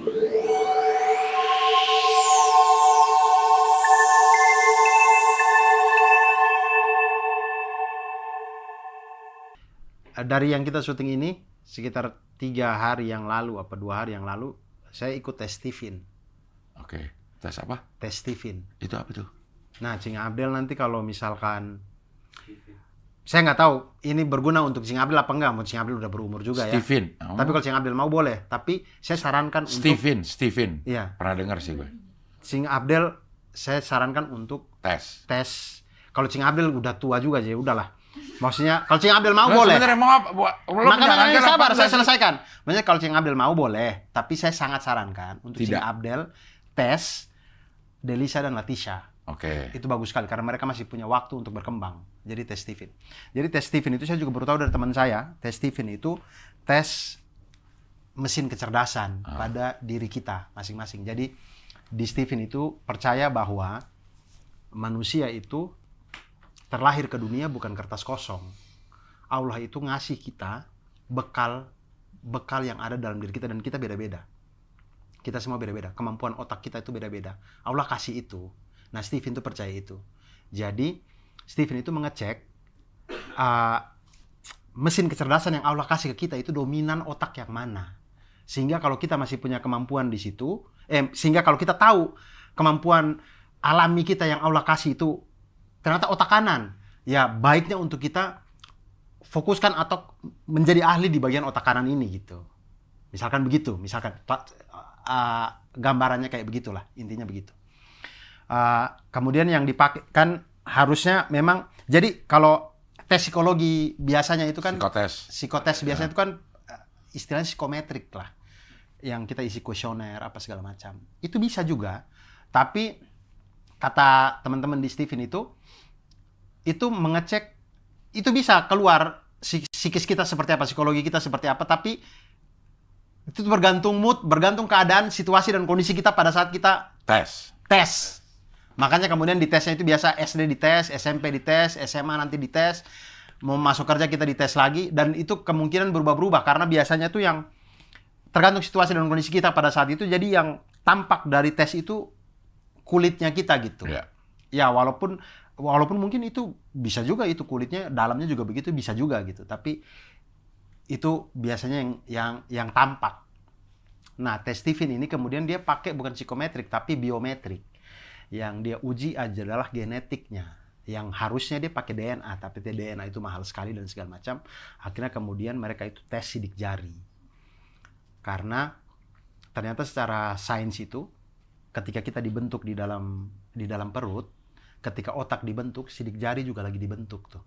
Dari yang kita syuting ini, sekitar 3 hari yang lalu, 2 hari yang lalu, saya ikut tes Stephen. Oke, tes apa? Tes Stephen. Itu apa tuh? Nah, Cing Abdel nanti kalau misalkan, saya nggak tahu ini berguna untuk Cing Abdel apa enggak, mau Cing Abdel udah berumur juga Stephen. ya. Tapi kalau Cing Abdel mau boleh, tapi saya sarankan Stephen. Iya. Pernah dengar sih gue. Cing Abdel, saya sarankan untuk Tes. Kalau Cing Abdel udah tua juga aja, udahlah. Maksudnya kalau Cing Abdel mau boleh. Sebenarnya mau apa? Makanya sabar, saya selesaikan. Maksudnya kalau Cing Abdel mau boleh, tapi saya sangat sarankan untuk Cing Abdel tes Delisa dan Latisha. Oke. Itu bagus sekali karena mereka masih punya waktu untuk berkembang. Jadi tes Stephen. Jadi tes Stephen itu saya juga baru tahu dari teman saya. Tes Stephen itu tes mesin kecerdasan pada diri kita masing-masing. Jadi di Stephen itu percaya bahwa manusia itu terlahir ke dunia bukan kertas kosong. Allah itu ngasih kita bekal yang ada dalam diri kita dan kita beda-beda. Kita semua beda-beda. Kemampuan otak kita itu beda-beda. Allah kasih itu. Nah, Stephen itu percaya itu. Jadi, Stephen itu mengecek mesin kecerdasan yang Allah kasih ke kita itu dominan otak yang mana. Sehingga kalau kita masih punya kemampuan di situ, sehingga kalau kita tahu kemampuan alami kita yang Allah kasih itu ternyata otak kanan, ya baiknya untuk kita fokuskan atau menjadi ahli di bagian otak kanan ini gitu. Misalkan begitu, gambarannya kayak begitulah, intinya begitu. Kemudian yang dipakai kan harusnya memang, jadi kalau tes psikologi biasanya itu kan psikotes biasanya itu kan istilahnya psikometrik lah, yang kita isi kuesioner apa segala macam. Itu bisa juga, tapi kata teman-teman di Stephen itu mengecek, itu bisa keluar psikis kita seperti apa, psikologi kita seperti apa, tapi itu bergantung mood, bergantung keadaan, situasi dan kondisi kita pada saat kita tes. Makanya kemudian di tesnya itu biasa SD dites, SMP dites, SMA nanti dites, mau masuk kerja kita dites lagi, dan itu kemungkinan berubah-berubah karena biasanya tuh yang tergantung situasi dan kondisi kita pada saat itu. Jadi yang tampak dari tes itu kulitnya kita gitu. Ya walaupun mungkin itu bisa juga, itu kulitnya dalamnya juga begitu, bisa juga gitu. Tapi itu biasanya yang tampak. Nah, tes Stephen ini kemudian dia pakai bukan psikometrik tapi biometrik. Yang dia uji adalah genetiknya. Yang harusnya dia pakai DNA, tapi DNA itu mahal sekali dan segala macam. Akhirnya kemudian mereka itu tes sidik jari. Karena ternyata secara sains itu ketika kita dibentuk di dalam perut, ketika otak dibentuk, sidik jari juga lagi dibentuk tuh.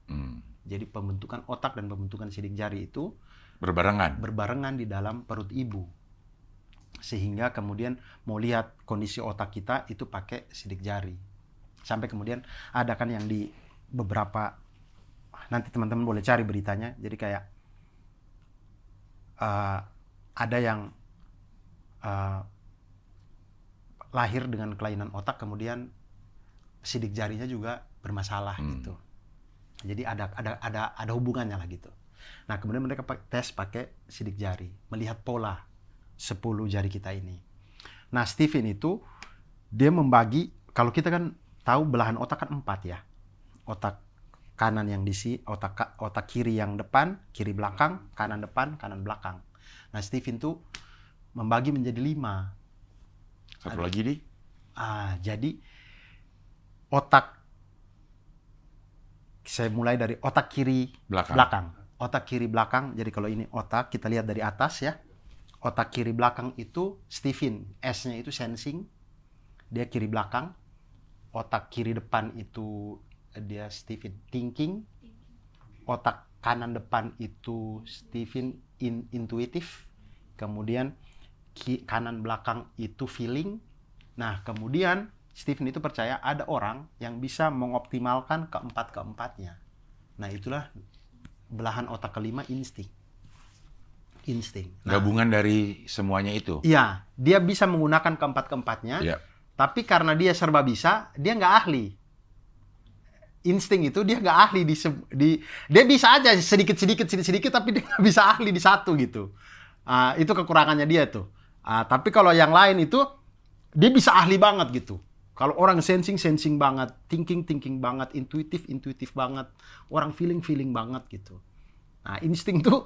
Jadi pembentukan otak dan pembentukan sidik jari itu berbarengan di dalam perut ibu. Sehingga kemudian mau lihat kondisi otak kita itu pakai sidik jari. Sampai kemudian ada kan yang di beberapa, nanti teman-teman boleh cari beritanya. Jadi kayak ada yang lahir dengan kelainan otak, kemudian sidik jarinya juga bermasalah gitu. Jadi ada hubungannya lah gitu. Nah, kemudian mereka tes pakai sidik jari, melihat pola 10 jari kita ini. Nah, Stephen itu dia membagi, kalau kita kan tahu belahan otak kan 4 ya. Otak kanan yang otak kiri yang depan, kiri belakang, kanan depan, kanan belakang. Nah, Stephen tuh membagi menjadi 5. Satu lagi di? Jadi saya mulai dari otak kiri belakang. Otak kiri belakang, jadi kalau ini otak, kita lihat dari atas ya. Otak kiri belakang itu Stephen, S-nya itu sensing, dia kiri belakang. Otak kiri depan itu dia Stephen, thinking. Otak kanan depan itu Stephen, intuitive. Kemudian kanan belakang itu feeling. Nah, kemudian Stephen itu percaya ada orang yang bisa mengoptimalkan keempatnya. Nah, itulah belahan otak kelima, insting. Nah, gabungan dari semuanya itu. Iya, dia bisa menggunakan keempatnya. Tapi karena dia serba bisa, dia nggak ahli. Insting itu dia nggak ahli dia bisa aja sedikit, tapi dia nggak bisa ahli di satu gitu. Itu kekurangannya dia tuh. Tapi kalau yang lain itu dia bisa ahli banget gitu. Kalau orang sensing banget, thinking banget, intuitif banget, orang feeling banget gitu. Nah, insting tuh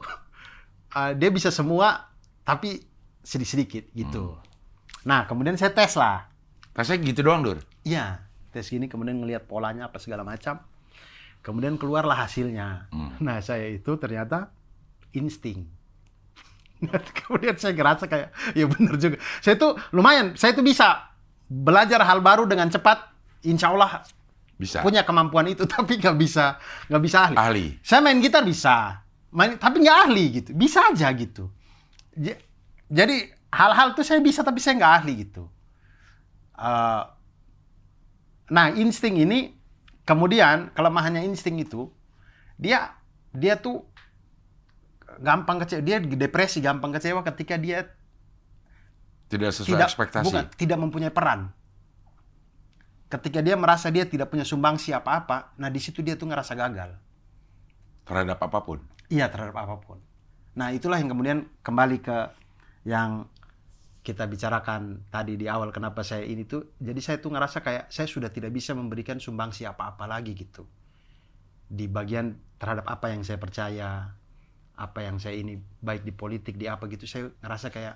dia bisa semua tapi sedikit gitu. Nah, kemudian saya tes lah. Tesnya gitu doang, Dur? Iya, tes gini kemudian ngelihat polanya apa segala macam. Kemudian keluarlah hasilnya. Nah, saya itu ternyata insting. Kemudian saya ngerasa kayak, ya benar juga. Saya tuh lumayan, saya tuh bisa belajar hal baru dengan cepat. Insya Allah bisa. Punya kemampuan itu, tapi nggak bisa ahli. Ahli. Saya main gitar bisa, tapi nggak ahli gitu. Bisa aja gitu. Jadi hal-hal tuh saya bisa, tapi saya nggak ahli gitu. Nah, insting ini, kemudian kelemahannya insting itu, dia tuh gampang kecewa, dia depresi, gampang kecewa ketika dia tidak sesuai ekspektasi. Tidak mempunyai peran. Ketika dia merasa dia tidak punya sumbangsi apa-apa, nah di situ dia tuh ngerasa gagal. Terhadap apapun? Iya, terhadap apapun. Nah, itulah yang kemudian kembali ke yang kita bicarakan tadi di awal, kenapa saya ini tuh, jadi saya tuh ngerasa kayak saya sudah tidak bisa memberikan sumbangsi apa-apa lagi gitu. Di bagian terhadap apa yang saya percaya, apa yang saya ini, baik di politik, di apa gitu, saya ngerasa kayak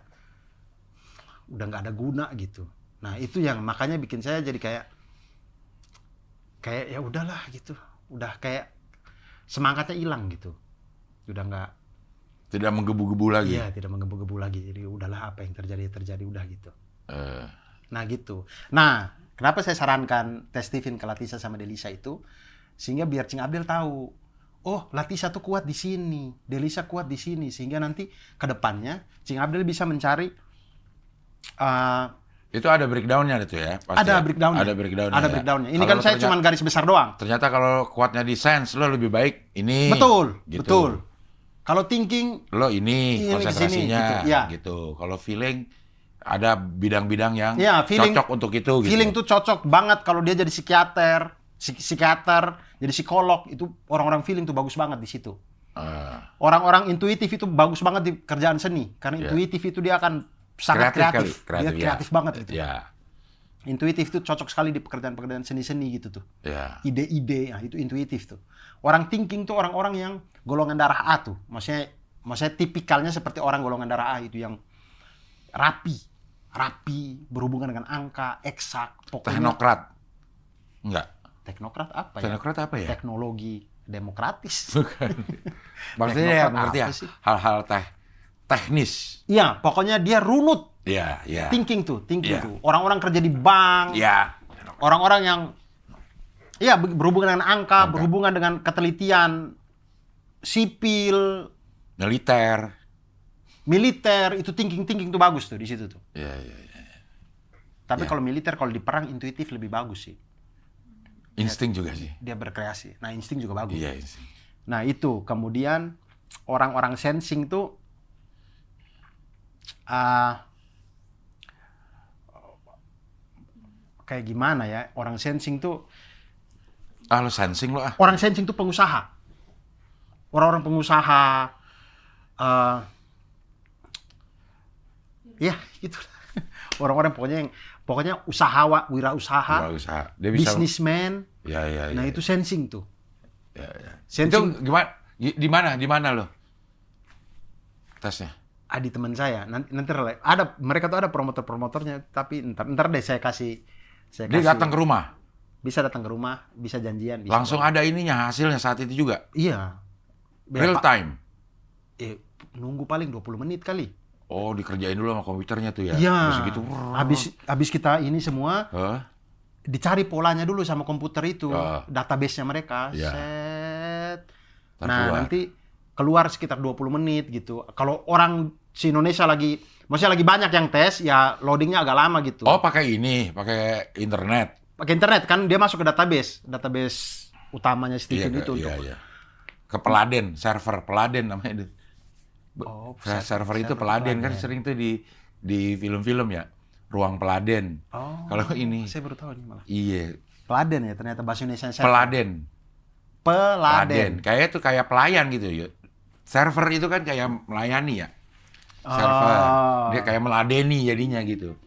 udah nggak ada guna gitu. Nah, itu yang makanya bikin saya jadi kayak ya udahlah gitu. Udah kayak semangatnya hilang gitu. Udah nggak, tidak menggebu-gebu lagi. Iya, tidak menggebu-gebu lagi. Jadi udahlah, apa yang terjadi udah gitu. Nah, gitu. Nah, kenapa saya sarankan tes Stephen ke Latisa sama Delisa itu, sehingga biar Cing Abdel tahu, oh, Latisa tuh kuat di sini, Delisa kuat di sini, sehingga nanti ke depannya Cing Abdel bisa mencari itu ada breakdown-nya itu ya? Pasti ada breakdown-nya. Ada breakdown-nya. Ini kan saya cuma garis besar doang. Ternyata kalau kuatnya di sense, lo lebih baik ini. Betul, gitu. betul. Kalau thinking, lo ini konsentrasinya, kesini, gitu. Ya. Gitu. Kalau feeling, ada bidang-bidang yang feeling, cocok untuk itu. Gitu. Feeling tuh cocok banget kalau dia jadi psikiater, jadi psikolog, itu orang-orang feeling tuh bagus banget di situ. Orang-orang intuitif itu bagus banget di kerjaan seni, karena intuitif itu dia akan sangat kreatif. Dia kreatif banget gitu. Ya. Intuitif itu cocok sekali di pekerjaan-pekerjaan seni-seni gitu tuh. Ya. Ide-ide, nah, itu intuitif tuh. Orang thinking tuh orang-orang yang golongan darah A tuh. Maksudnya tipikalnya seperti orang golongan darah A itu yang rapi, berhubungan dengan angka, eksak, pokoknya. Teknokrat. Enggak. Teknokrat apa ya? Teknokrat apa ya? Teknologi demokratis. Bukan. Maksudnya ya mengerti ya, hal-hal teknis. Iya, pokoknya dia runut. Iya, iya. Thinking tuh. Orang-orang kerja di bank. Iya. Orang-orang yang berhubungan dengan angka, berhubungan dengan ketelitian sipil, militer, itu thinking tuh bagus tuh di situ tuh. Iya. Tapi kalau militer, kalau di perang intuitif lebih bagus sih. Insting juga sih. Dia berkreasi. Nah, insting juga bagus. Iya, insting. Nah, itu kemudian orang-orang sensing tuh kayak gimana ya? Orang sensing tuh lo sensing lo ah. Orang sensing tuh pengusaha. Orang-orang pengusaha ya gitu. Orang-orang pokoknya wirausaha. Dia bisa Businessman. Ya. Nah, itu sensing tuh. Ya. Sensing. Itu gimana? Di mana lo tesnya? Di teman saya. Nanti ada, mereka tuh ada promotor-promotornya, tapi ntar deh saya kasih. Dia datang ke rumah. Bisa datang ke rumah, bisa janjian. Bisa langsung ada ininya, hasilnya saat itu juga? Iya. Real time? Nunggu paling 20 menit kali. Oh, dikerjain dulu sama komputernya tuh ya? Iya. Terus gitu. Habis kita ini semua, dicari polanya dulu sama komputer itu, database-nya mereka. Iya. Set. Nah, nanti keluar sekitar 20 menit gitu. Kalau orang Indonesia maksudnya lagi banyak yang tes, ya loadingnya agak lama gitu. Oh, pakai internet? Pakai internet kan, dia masuk ke database utamanya Stephen itu. Iya. Ke Peladen, server Peladen namanya itu. Server itu Peladen kan sering tuh di film-film ya. Ruang Peladen. Oh. Kalau ini saya baru tahu ini malah. Iya. Peladen ya, ternyata bahasa Indonesia. Peladen. Kayak pelayan gitu ya. Server itu kan kayak melayani ya. server. Dia kayak meladeni jadinya gitu.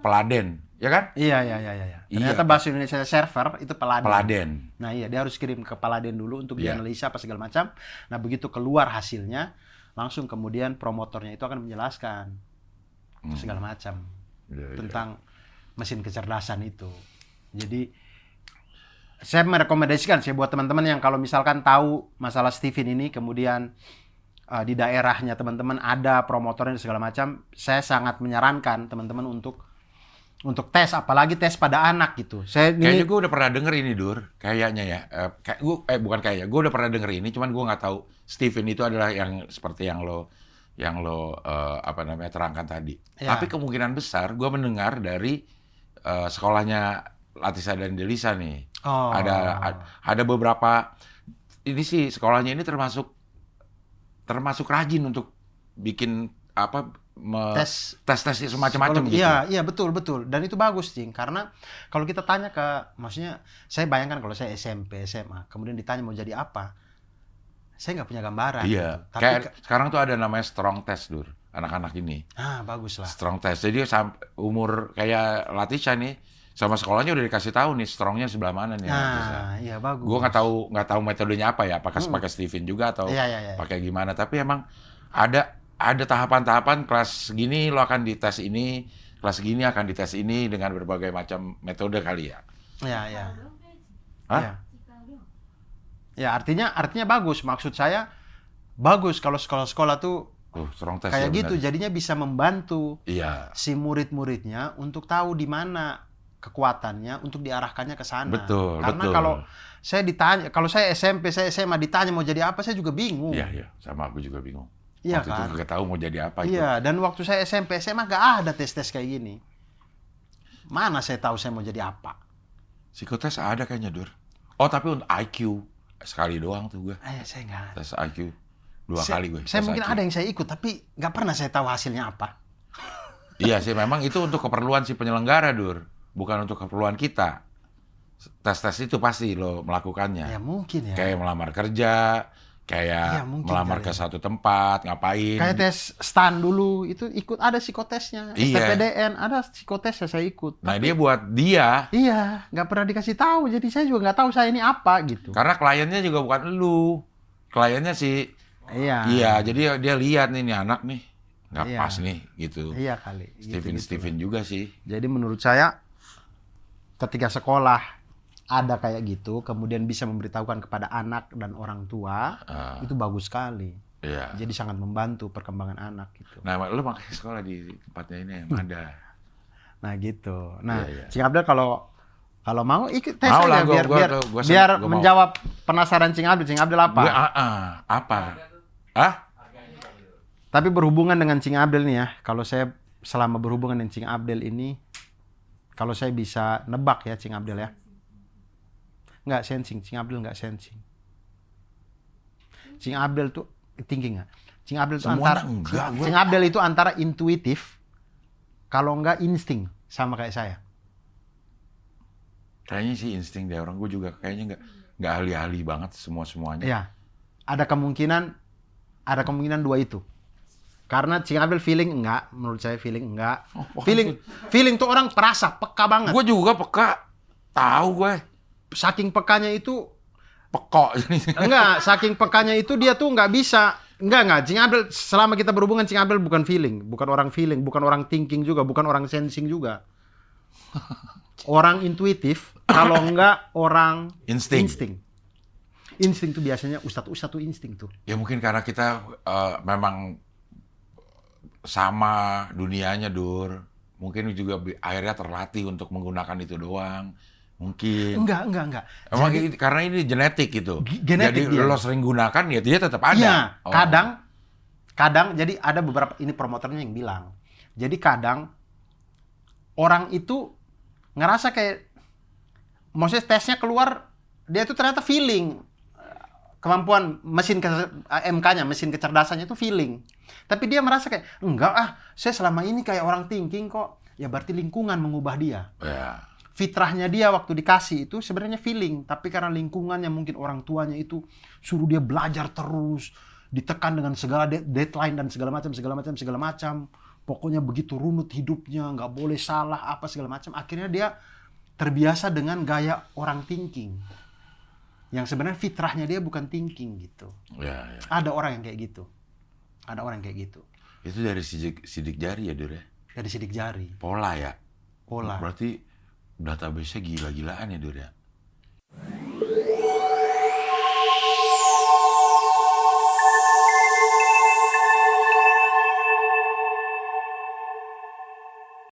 Peladen, ya kan? Iya. Ternyata bahasa Indonesia server itu peladen. Peladen. Nah iya, dia harus kirim ke peladen dulu untuk dianalisa apa segala macam. Nah begitu keluar hasilnya, langsung kemudian promotornya itu akan menjelaskan segala macam tentang mesin kecerdasan itu. Jadi saya merekomendasikan sih buat teman-teman yang kalau misalkan tahu masalah Steven ini, kemudian di daerahnya teman-teman ada promotornya dan segala macam, saya sangat menyarankan teman-teman untuk tes, apalagi tes pada anak gitu. Kayaknya gue udah pernah denger ini, Dur. Kayaknya ya. Bukan kayaknya. Gue udah pernah denger ini, cuman gue nggak tahu Steven itu adalah yang seperti yang lo terangkan tadi. Ya. Tapi kemungkinan besar gue mendengar dari sekolahnya Latisa dan Delisa nih. Ada beberapa, ini sih sekolahnya ini termasuk rajin untuk bikin tes semacam-macam gitu. Iya betul. Dan itu bagus, Cing. Karena kalau kita tanya maksudnya saya bayangkan kalau saya SMP, SMA, kemudian ditanya mau jadi apa, saya nggak punya gambaran. Iya. Gitu. Kayak sekarang tuh ada namanya strong test, Dur. Anak-anak ini. Bagus lah. Strong test. Jadi umur kayak Latisa nih, sama sekolahnya udah dikasih tahu nih strongnya sebelah mana nih. Iya bagus. Gue nggak tahu metodenya apa ya, apakah pakai Steven juga atau pakai gimana. Tapi emang ada tahapan-tahapan, kelas segini lo akan dites ini, kelas segini akan dites ini dengan berbagai macam metode kali ya. Iya. Hah? Ya artinya bagus. Maksud saya bagus kalau sekolah-sekolah tuh strong test kayak ya, gitu. Jadinya bisa membantu si murid-muridnya untuk tahu di mana kekuatannya untuk diarahkannya ke sana. Betul. Karena kalau saya SMP, saya SMA ditanya mau jadi apa, saya juga bingung. Iya. Sama aku juga bingung. Iya waktu kan? itu nggak tahu mau jadi apa itu. Iya, dan waktu saya SMP, SMA nggak ada tes-tes kayak gini. Mana saya tahu saya mau jadi apa? Psikotes ada kayaknya, Dur. Oh, tapi untuk IQ sekali doang tuh gue. Saya nggak. Tes IQ 2 kali gue. Saya mungkin IQ. Ada yang saya ikut, tapi nggak pernah saya tahu hasilnya apa. Iya sih, memang itu untuk keperluan si penyelenggara, Dur. Bukan untuk keperluan kita. Tes-tes itu pasti lo melakukannya. Ya mungkin ya. Kayak melamar kerja, kayak melamar ke satu tempat, ngapain. Kayak tes STAN dulu, itu ikut ada psikotesnya. STPDN, ada psikotesnya saya ikut. Nah, dia buat dia. Iya, nggak pernah dikasih tahu, jadi saya juga nggak tahu saya ini apa gitu. Karena kliennya juga bukan lu. Kliennya sih. Iya, jadi dia lihat nih anak nih. Nggak pas nih, gitu. Iya kali. Steven juga sih. Jadi menurut saya, ketika sekolah ada kayak gitu, kemudian bisa memberitahukan kepada anak dan orang tua, itu bagus sekali. Iya. Jadi sangat membantu perkembangan anak gitu. Nah, lu makanya sekolah di tempatnya ini yang ada. Nah gitu. Nah, Cing Abdel kalau mau ikut tes mau aja biar menjawab penasaran Cing Abdel. Cing Abdel apa? Apa? Tapi berhubungan dengan Cing Abdel nih ya, kalau saya selama berhubungan dengan Cing Abdel ini, kalau saya bisa nebak ya Cing Abdel ya. Nggak sensing, Cing Abdel nggak sensing. Cing Abdel tuh thinking nggak? Cing Abdel itu antara intuitif, kalau nggak insting, sama kayak saya. Kayaknya sih insting deh, orang gue juga kayaknya nggak ahli-ahli banget semuanya. Iya, ada kemungkinan dua itu. Karena Cing Abdel feeling enggak, menurut saya feeling enggak. Feeling tuh orang perasa, peka banget. Gue juga peka, tahu gue. Saking pekanya itu pekok. Enggak, saking pekanya itu dia tuh nggak bisa. Enggak. Cing Abdel selama kita berhubungan, Cing Abdel bukan feeling, bukan orang feeling, bukan orang thinking juga, bukan orang sensing juga. Orang intuitif, kalau enggak orang insting. Insting tuh biasanya ustadz tuh insting tuh. Ya mungkin karena kita memang sama dunianya, Dur. Mungkin juga akhirnya terlatih untuk menggunakan itu doang. Mungkin. Enggak. Emang karena ini genetik gitu. Genetik jadi lo sering gunakan ya dia tetap ada. Iya, kadang jadi ada beberapa, ini promotornya yang bilang. Jadi kadang orang itu ngerasa kayak, maksudnya tesnya keluar, dia tuh ternyata feeling. Kemampuan mesin MK-nya, mesin kecerdasannya itu feeling. Tapi dia merasa kayak, enggak saya selama ini kayak orang thinking kok. Ya berarti lingkungan mengubah dia. Yeah. Fitrahnya dia waktu dikasih itu sebenarnya feeling. Tapi karena lingkungannya, mungkin orang tuanya itu suruh dia belajar terus. ditekan dengan segala deadline dan segala macam. Pokoknya begitu runut hidupnya, nggak boleh salah apa segala macam. Akhirnya dia terbiasa dengan gaya orang thinking. Yang sebenarnya fitrahnya dia bukan thinking gitu. Ya. Ada orang yang kayak gitu. Itu dari sidik jari ya, Dur ya? Dari sidik jari. Pola ya? Pola. Berarti database-nya gila-gilaan ya, Dur ya?